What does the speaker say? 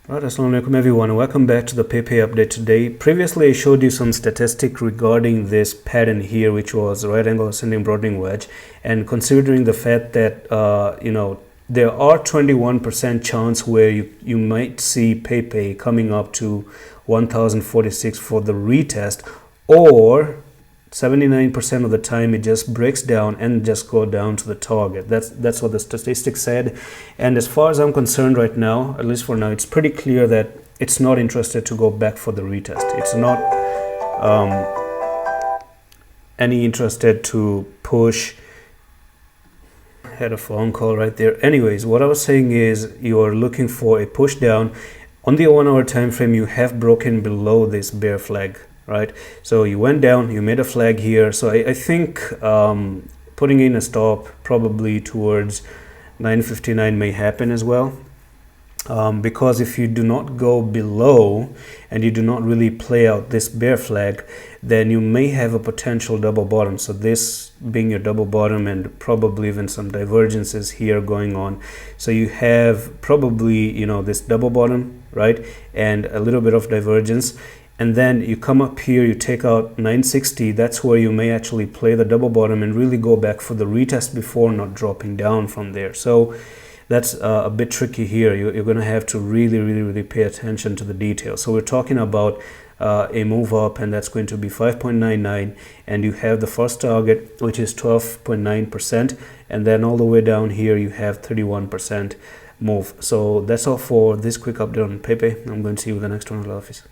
Alright, assalamu alaikum everyone, welcome back to the Pepe update today. Previously I showed you some statistic regarding this pattern here, which was right angle ascending broadening wedge, and considering the fact that there are 21% chance where you might see Pepe coming up to 1046 for the retest, or 79% of the time it just breaks down and just go down to the target. That's what the statistics said. And as far as I'm concerned right now, at least for now, it's pretty clear that it's not interested to go back for the retest. It's not any interested to push. Had a phone call right there. Anyways, what I was saying is you are looking for a push down. On the 1 hour time frame, you have broken below this bear flag, right? So you went down, you made a flag here. So I think putting in a stop probably towards 959 may happen as well, because if you do not go below and you do not really play out this bear flag, then you may have a potential double bottom. So this being your double bottom and probably even some divergences here going on. So you have probably this double bottom, right, and a little bit of divergence. And then you come up here, you take out 960. That's where you may actually play the double bottom and really go back for the retest before not dropping down from there. So that's a bit tricky here. You're going to have to really pay attention to the details. So we're talking about a move up, and that's going to be 5.99, and you have the first target, which is 12.9%, and then all the way down here you have 31% move. So that's all for this quick update on Pepe. I'm going to see you in the next one. Allah Hafiz.